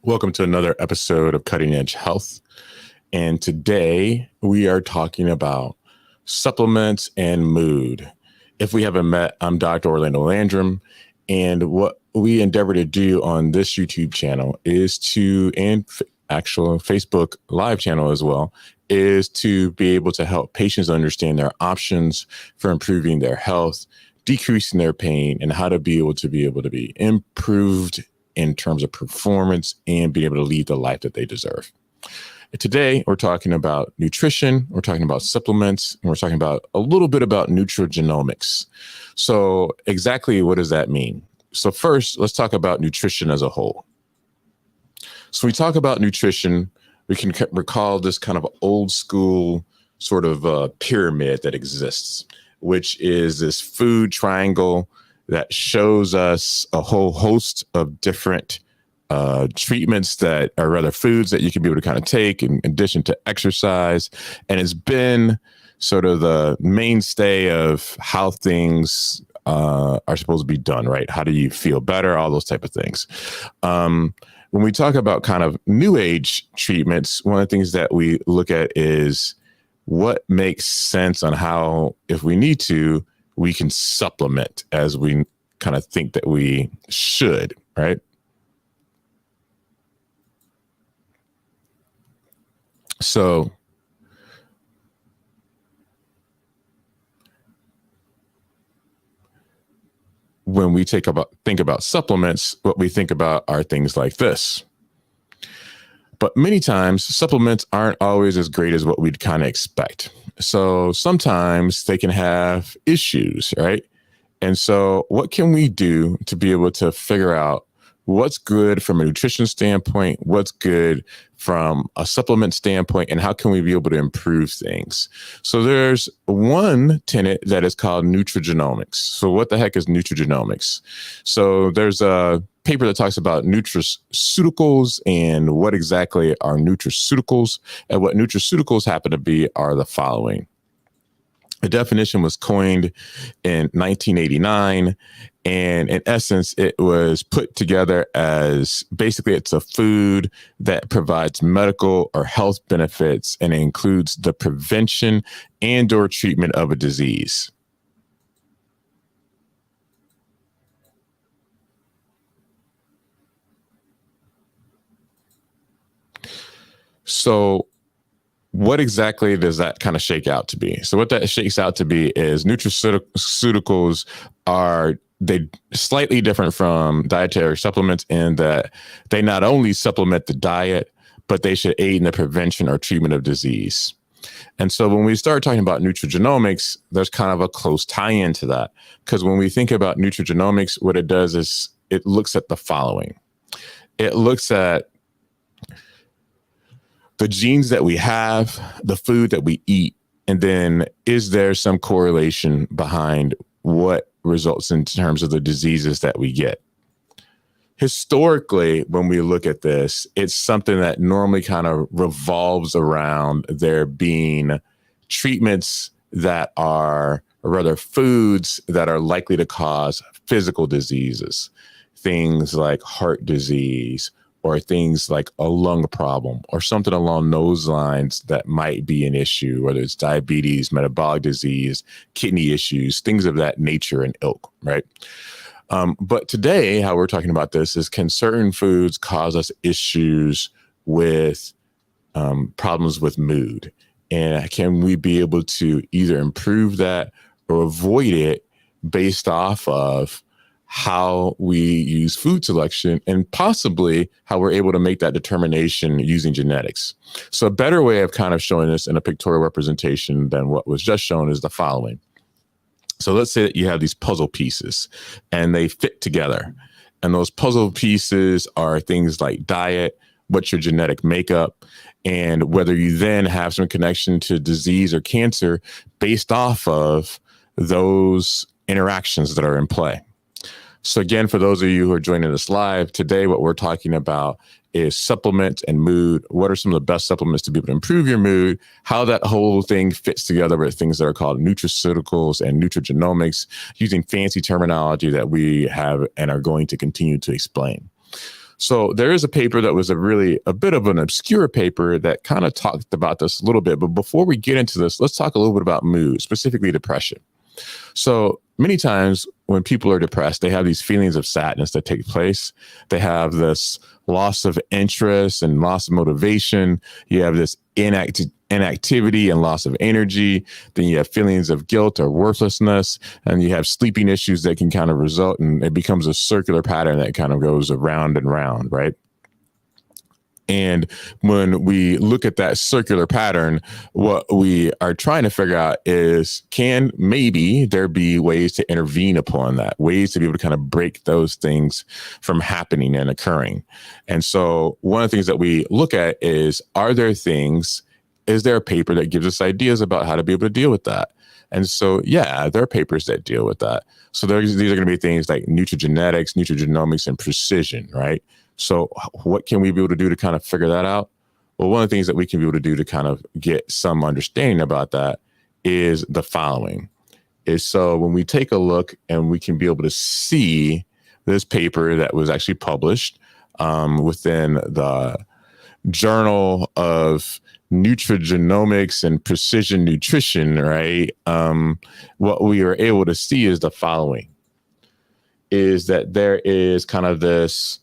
Welcome to another episode of Cutting Edge Health. And today we are talking about supplements and mood. If we haven't met, I'm Dr. Orlando Landrum. And what we endeavor to do on this YouTube channel is to, and actual Facebook live channel as well, is to be able to help patients understand their options for improving their health, decreasing their pain, and how to be able to be improved in terms of performance and being able to lead the life that they deserve. Today, we're talking about nutrition, we're talking about supplements, and we're talking about a little bit about nutrigenomics. So exactly what does that mean? So first, let's talk about nutrition as a whole. So when we talk about nutrition, we can recall this kind of old school sort of pyramid that exists, which is this food triangle that shows us a whole host of different treatments that are rather foods that you can be able to kind of take in addition to exercise. And it's been sort of the mainstay of how things are supposed to be done, right? How do you feel better? All those type of things. When we talk about kind of new age treatments, one of the things that we look at is what makes sense on how, if we need to, we can supplement as we kind of think that we should, right? So when we think about supplements, what we think about are things like this. But many times supplements aren't always as great as what we'd kind of expect. So sometimes they can have issues, right? And so what can we do to be able to figure out what's good from a nutrition standpoint, what's good from a supplement standpoint, and how can we be able to improve things? So there's one tenet that is called nutrigenomics. So what the heck is nutrigenomics? So there's a paper that talks about nutraceuticals and what exactly are nutraceuticals. And what nutraceuticals happen to be are the following. The definition was coined in 1989. And in essence, it was put together as basically it's a food that provides medical or health benefits and includes the prevention and or treatment of a disease. So what exactly does that kind of shake out to be? So what that shakes out to be is nutraceuticals are they slightly different from dietary supplements in that they not only supplement the diet, but they should aid in the prevention or treatment of disease. And so when we start talking about nutrigenomics, there's kind of a close tie-in to that. Because when we think about nutrigenomics, what it does is it looks at the following. It looks at the genes that we have, the food that we eat, and then is there some correlation behind what results in terms of the diseases that we get? Historically, when we look at this, it's something that normally kind of revolves around there being treatments that are, or rather foods that are likely to cause physical diseases, things like heart disease, or things like a lung problem or something along those lines that might be an issue, whether it's diabetes, metabolic disease, kidney issues, things of that nature and ilk, right? But today, how we're talking about this is, can certain foods cause us issues with problems with mood? And can we be able to either improve that or avoid it based off of how we use food selection and possibly how we're able to make that determination using genetics? So a better way of kind of showing this in a pictorial representation than what was just shown is the following. So let's say that you have these puzzle pieces and they fit together. And those puzzle pieces are things like diet, what's your genetic makeup, and whether you then have some connection to disease or cancer based off of those interactions that are in play. So again, for those of you who are joining us live today, what we're talking about is supplements and mood. What are some of the best supplements to be able to improve your mood? How that whole thing fits together with things that are called nutraceuticals and nutrigenomics, using fancy terminology that we have and are going to continue to explain. So there is a paper that was a bit of an obscure paper that kind of talked about this a little bit. But before we get into this, let's talk a little bit about mood, specifically depression. So many times when people are depressed, they have these feelings of sadness that take place. They have this loss of interest and loss of motivation. You have this inactivity and loss of energy. Then you have feelings of guilt or worthlessness, and you have sleeping issues that can kind of result, and it becomes a circular pattern that kind of goes around and round, right? And when we look at that circular pattern, what we are trying to figure out is, can maybe there be ways to intervene upon that, ways to be able to kind of break those things from happening and occurring? And so one of the things that we look at is, is there a paper that gives us ideas about how to be able to deal with that? And so, yeah, there are papers that deal with that. So these are going to be things like nutrigenetics, nutrigenomics, and precision, right? So what can we be able to do to kind of figure that out? Well, one of the things that we can be able to do to kind of get some understanding about that is the following. So when we take a look and we can be able to see this paper that was actually published within the Journal of Nutrigenomics and Precision Nutrition, right? What we were able to see is the following, is that there is kind of this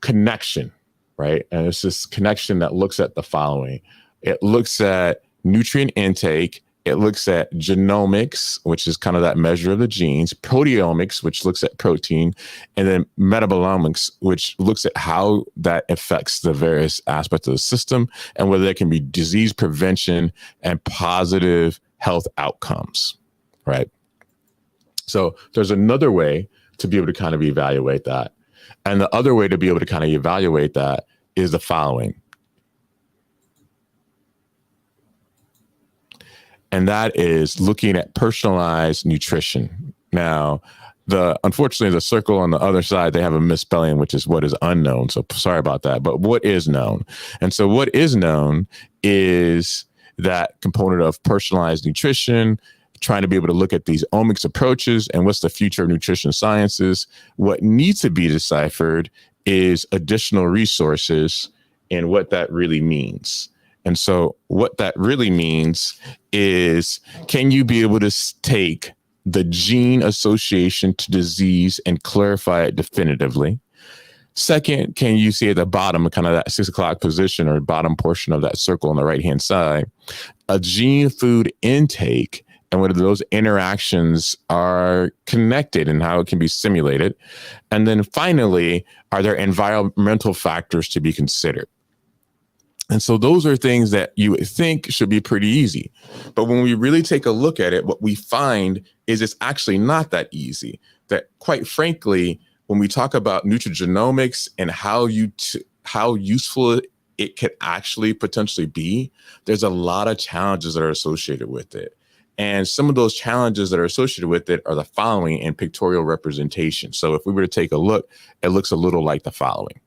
connection, right? And it's this connection that looks at the following. It looks at nutrient intake. It looks at genomics, which is kind of that measure of the genes, proteomics, which looks at protein, and then metabolomics, which looks at how that affects the various aspects of the system and whether there can be disease prevention and positive health outcomes, right? So there's another way to be able to kind of evaluate that. And the other way to be able to kind of evaluate that is the following. And that is looking at personalized nutrition. Now, unfortunately, the circle on the other side, they have a misspelling, which is what is unknown. So sorry about that. But what is known? And so what is known is that component of personalized nutrition, trying to be able to look at these omics approaches and what's the future of nutrition sciences. What needs to be deciphered is additional resources and what that really means. And so what that really means is, can you be able to take the gene association to disease and clarify it definitively? Second, can you see at the bottom, kind of that 6 o'clock position or bottom portion of that circle on the right-hand side, a gene food intake and whether those interactions are connected and how it can be simulated? And then finally, are there environmental factors to be considered? And so those are things that you would think should be pretty easy. But when we really take a look at it, what we find is it's actually not that easy. That quite frankly, when we talk about nutrigenomics and how useful it could actually potentially be, there's a lot of challenges that are associated with it. And some of those challenges that are associated with it are the following in pictorial representation. So if we were to take a look, it looks a little like the following.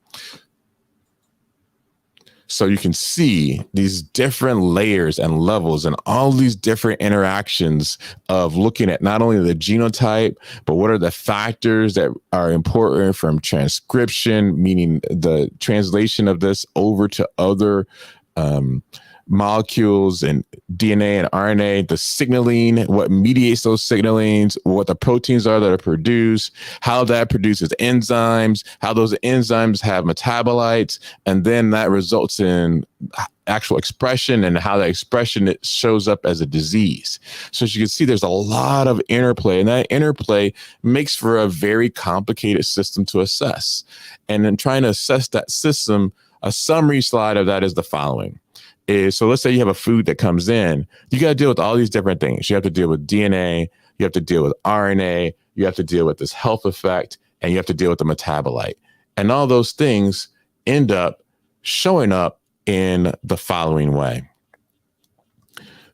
So you can see these different layers and levels and all these different interactions of looking at not only the genotype, but what are the factors that are important from transcription, meaning the translation of this over to other molecules and DNA and RNA, the signaling, what mediates those signalings, what the proteins are that are produced, how that produces enzymes, how those enzymes have metabolites, and then that results in actual expression and how that expression, it shows up as a disease. So as you can see, there's a lot of interplay, and that interplay makes for a very complicated system to assess. And in trying to assess that system, a summary slide of that is the following. So let's say you have a food that comes in, you got to deal with all these different things. You have to deal with DNA, you have to deal with RNA, you have to deal with this health effect, and you have to deal with the metabolite. And all those things end up showing up in the following way.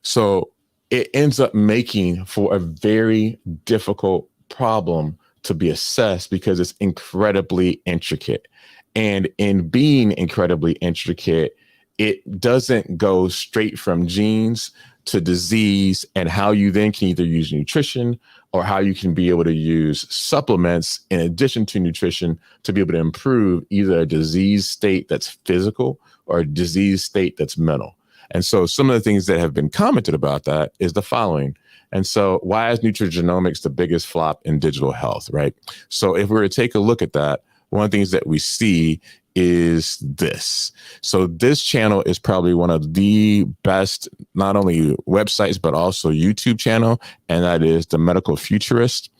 So it ends up making for a very difficult problem to be assessed because it's incredibly intricate. And in being incredibly intricate, it doesn't go straight from genes to disease, and how you then can either use nutrition or how you can be able to use supplements in addition to nutrition to be able to improve either a disease state that's physical or a disease state that's mental. And so some of the things that have been commented about that is the following. And so why is nutrigenomics the biggest flop in digital health, right? So if we were to take a look at that, one of the things that we see is this. So this channel is probably one of the best, not only websites, but also YouTube channel, and that is The Medical Futurist.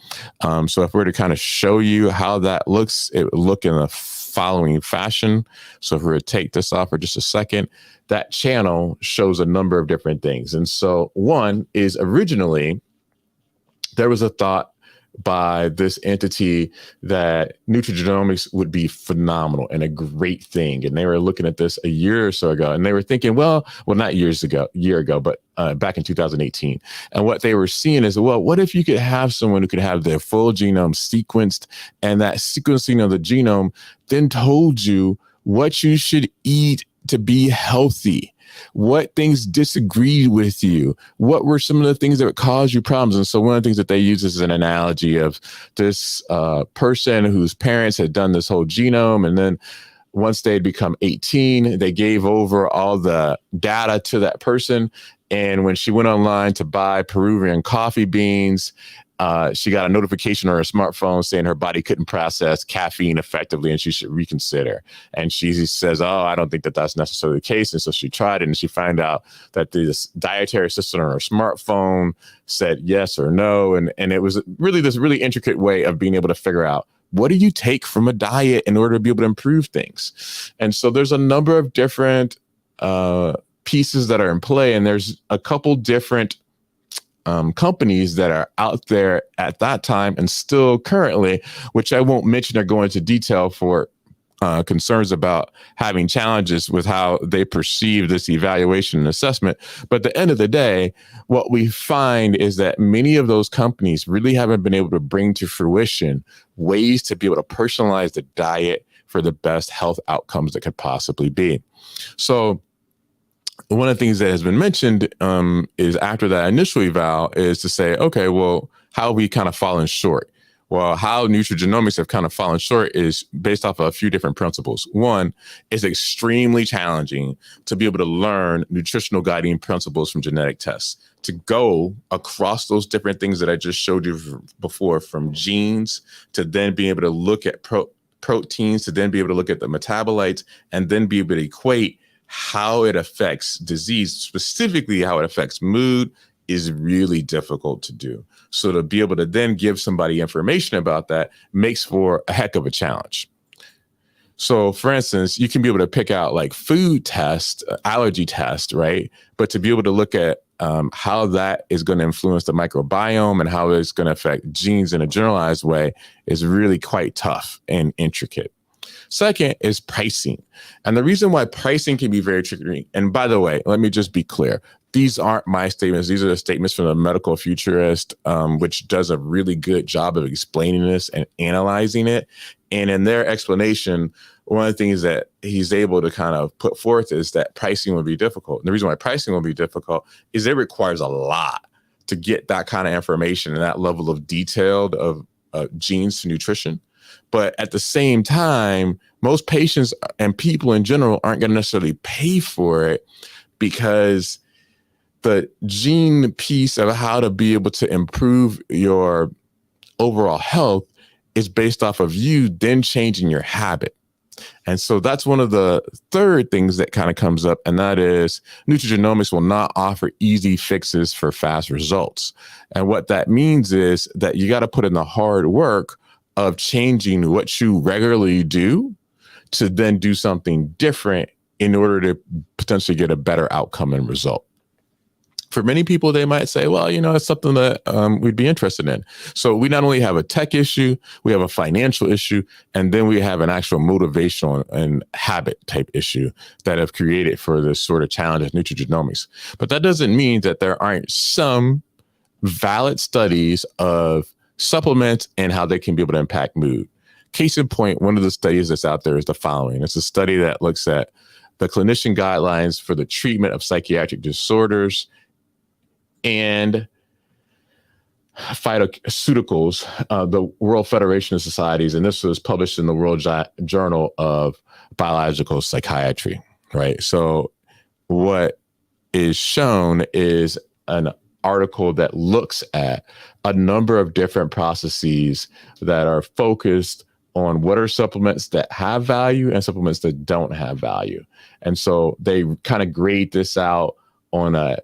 So if we were to kind of show you how that looks, it would look in the following fashion. So if we were to take this off for just a second, that channel shows a number of different things. And so one is originally there was a thought by this entity that nutrigenomics would be phenomenal and a great thing. And they were looking at this a year or so ago, and they were thinking, well, not year ago, but back in 2018. And what they were seeing is, well, what if you could have someone who could have their full genome sequenced, and that sequencing of the genome then told you what you should eat to be healthy, what things disagreed with you, what were some of the things that would cause you problems. And so one of the things that they use is an analogy of this person whose parents had done this whole genome, and then once they'd become 18, they gave over all the data to that person. And when she went online to buy Peruvian coffee beans, she got a notification on her smartphone saying her body couldn't process caffeine effectively and she should reconsider. And she says, oh, I don't think that that's necessarily the case. And so she tried it, and she found out that this dietary assistant on her smartphone said yes or no. And it was really this really intricate way of being able to figure out, what do you take from a diet in order to be able to improve things? And so there's a number of different pieces that are in play, and there's a couple different companies that are out there at that time and still currently, which I won't mention or go into detail for concerns about having challenges with how they perceive this evaluation and assessment. But at the end of the day, what we find is that many of those companies really haven't been able to bring to fruition ways to be able to personalize the diet for the best health outcomes that could possibly be. So one of the things that has been mentioned is after that initial eval is to say, okay, well, how have we kind of fallen short? Well, how nutrigenomics have kind of fallen short is based off of a few different principles. One, it's extremely challenging to be able to learn nutritional guiding principles from genetic tests, to go across those different things that I just showed you before, from genes to then be able to look at proteins, to then be able to look at the metabolites, and then be able to equate how it affects disease, specifically how it affects mood, is really difficult to do. So to be able to then give somebody information about that makes for a heck of a challenge. So for instance, you can be able to pick out like food test, allergy test, right? But to be able to look at how that is going to influence the microbiome and how it's going to affect genes in a generalized way is really quite tough and intricate. Second is pricing. And the reason why pricing can be very tricky, and by the way, let me just be clear, these aren't my statements. These are the statements from the Medical Futurist, which does a really good job of explaining this and analyzing it. And in their explanation, one of the things that he's able to kind of put forth is that pricing will be difficult. And the reason why pricing will be difficult is it requires a lot to get that kind of information and that level of detailed of genes to nutrition. But at the same time, most patients and people in general aren't going to necessarily pay for it, because the gene piece of how to be able to improve your overall health is based off of you then changing your habit. And so that's one of the third things that kind of comes up, and that is nutrigenomics will not offer easy fixes for fast results. And what that means is that you got to put in the hard work of changing what you regularly do to then do something different in order to potentially get a better outcome and result. For many people, they might say, well, it's something that we'd be interested in. So we not only have a tech issue, we have a financial issue, and then we have an actual motivational and habit type issue that have created for this sort of challenge of nutrigenomics. But that doesn't mean that there aren't some valid studies of supplements and how they can be able to impact mood. Case in point, one of the studies that's out there is the following. It's a study that looks at the clinician guidelines for the treatment of psychiatric disorders, and phytoceuticals, the World Federation of Societies, and this was published in the World Journal of Biological Psychiatry, right? So what is shown is an article that looks at a number of different processes that are focused on what are supplements that have value and supplements that don't have value. And so they kind of grade this out on a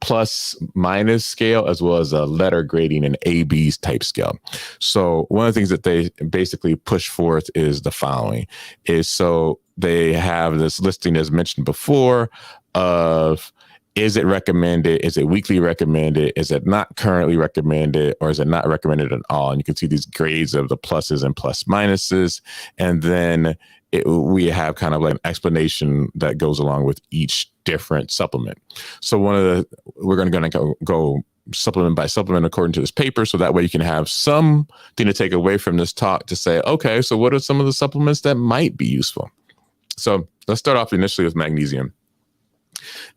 plus minus scale, as well as a letter grading and AB's type scale. So one of the things that they basically push forth is the following is, so they have this listing, as mentioned before, of is it recommended? Is it weekly recommended? Is it not currently recommended? Or is it not recommended at all? And you can see these grades of the pluses and plus minuses. And then we have kind of like an explanation that goes along with each different supplement. So we're going to go supplement by supplement according to this paper. So that way you can have something to take away from this talk to say, okay, so what are some of the supplements that might be useful? So let's start off initially with magnesium.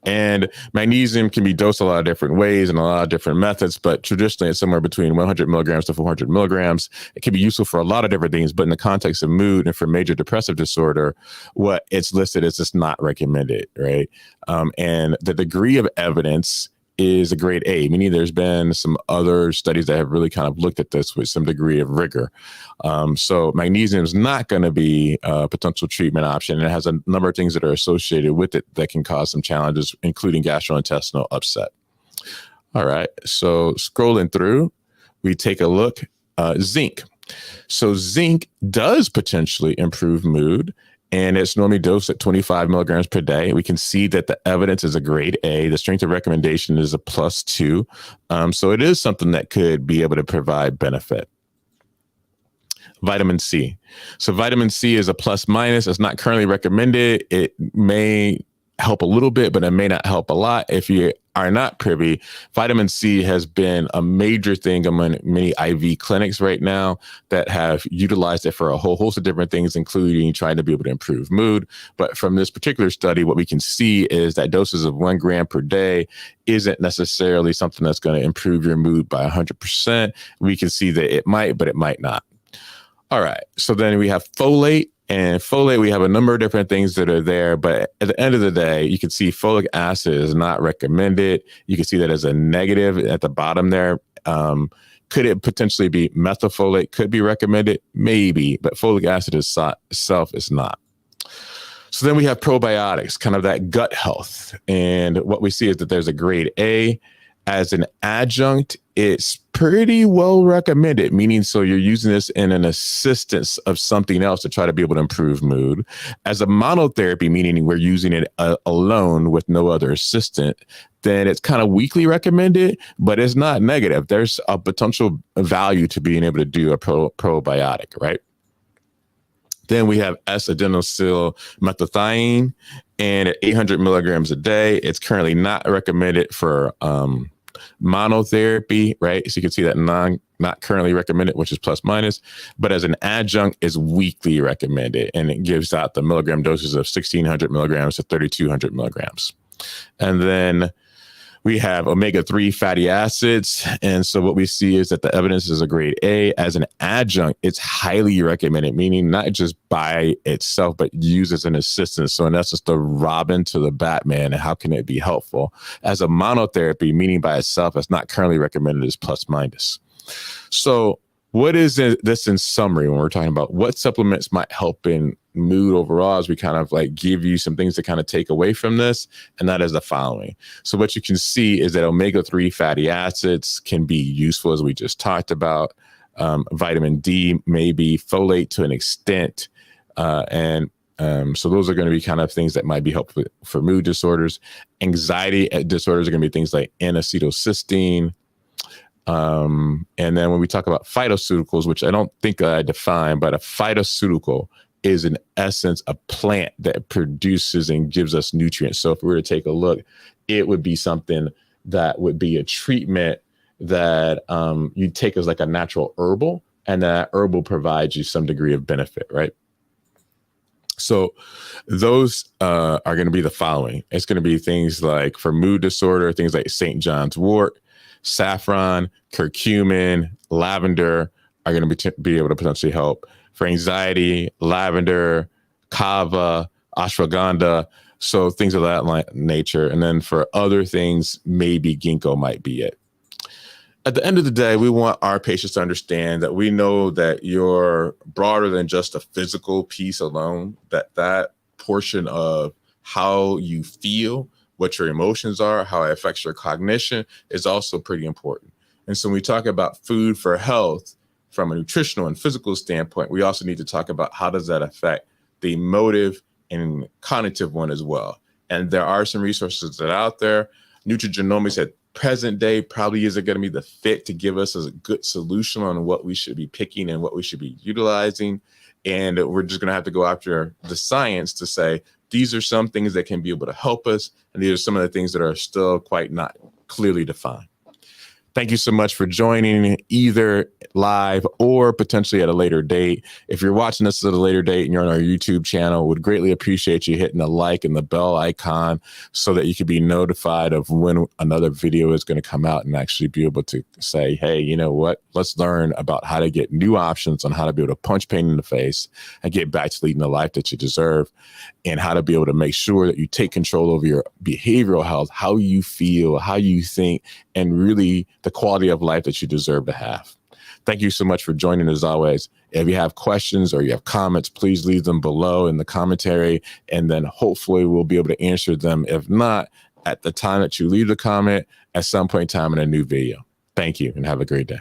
And magnesium can be dosed a lot of different ways and a lot of different methods, but traditionally it's somewhere between 100 milligrams to 400 milligrams. It can be useful for a lot of different things, but in the context of mood and for major depressive disorder, what it's listed as just not recommended, right? And the degree of evidence is a grade A, meaning there's been some other studies that have really kind of looked at this with some degree of rigor. So magnesium is not going to be a potential treatment option. And it has a number of things that are associated with it that can cause some challenges, including gastrointestinal upset. All right, so scrolling through, we take a look, zinc. So zinc does potentially improve mood, and it's normally dosed at 25 milligrams per day. We can see that the evidence is a grade A. The strength of recommendation is a +2. So it is something that could be able to provide benefit. Vitamin C. So vitamin C is a plus minus. It's not currently recommended. It may help a little bit, but it may not help a lot. If you are not privy, vitamin C has been a major thing among many IV clinics right now that have utilized it for a whole host of different things, including trying to be able to improve mood. But from this particular study, what we can see is that doses of 1 gram per day isn't necessarily something that's going to improve your mood by 100%. We can see that it might, but it might not. All right. So then we have folate. And folate, we have a number of different things that are there, but at the end of the day, you can see folic acid is not recommended. You can see that as a negative at the bottom there. Could it potentially be methylfolate? Could be recommended? Maybe, but folic acid itself is not. So then we have probiotics, kind of that gut health. And what we see is that there's a grade A. As an adjunct, it's pretty well recommended, meaning so you're using this in an assistance of something else to try to be able to improve mood. As a monotherapy, meaning we're using it alone with no other assistant, then it's kind of weakly recommended, but it's not negative. There's a potential value to being able to do a probiotic, right? Then we have S-adenosyl methylthionein, and at 800 milligrams a day, it's currently not recommended for monotherapy, right? So you can see that not currently recommended, which is plus minus, but as an adjunct is weekly recommended, and it gives out the milligram doses of 1600 milligrams to 3200 milligrams. And then we have omega-3 fatty acids. And so what we see is that the evidence is a grade A. As an adjunct, it's highly recommended, meaning not just by itself, but used as an assistant. So in essence, the Robin to the Batman, and how can it be helpful? As a monotherapy, meaning by itself, it's not currently recommended as plus minus. So what is this in summary when we're talking about what supplements might help in mood overall, as we kind of like give you some things to kind of take away from this, and that is the following. So what you can see is that omega-3 fatty acids can be useful, as we just talked about. Vitamin D, maybe folate to an extent. So those are going to be kind of things that might be helpful for mood disorders. Anxiety disorders are going to be things like N-acetylcysteine. And then when we talk about phytoceuticals, which I don't think I define, but a phytoceutical is in essence a plant that produces and gives us nutrients. So if we were to take a look, it would be something that would be a treatment that you take as like a natural herbal, and that herbal provides you some degree of benefit, right? So those are going to be the following. It's going to be things like for mood disorder, things like St. John's wort, saffron, curcumin, lavender are going to be able to potentially help. For anxiety, lavender, kava, ashwagandha, so things of that nature. And then for other things, maybe ginkgo might be it. At the end of the day, we want our patients to understand that we know that you're broader than just a physical piece alone, that portion of how you feel, what your emotions are, how it affects your cognition is also pretty important. And so when we talk about food for health from a nutritional and physical standpoint, we also need to talk about how does that affect the emotive and cognitive one as well. And there are some resources that are out there. Nutrigenomics at present day probably isn't going to be the fit to give us a good solution on what we should be picking and what we should be utilizing. And we're just going to have to go after the science to say, these are some things that can be able to help us. And these are some of the things that are still quite not clearly defined. Thank you so much for joining either live or potentially at a later date. If you're watching this at a later date and you're on our YouTube channel, would greatly appreciate you hitting the like and the bell icon so that you can be notified of when another video is going to come out and actually be able to say, hey, you know what? Let's learn about how to get new options on how to be able to punch pain in the face and get back to leading the life that you deserve, and how to be able to make sure that you take control over your behavioral health, how you feel, how you think, and really the quality of life that you deserve to have. Thank you so much for joining as always. If you have questions or you have comments, please leave them below in the commentary, and then hopefully we'll be able to answer them. If not, at the time that you leave the comment, at some point in time in a new video. Thank you and have a great day.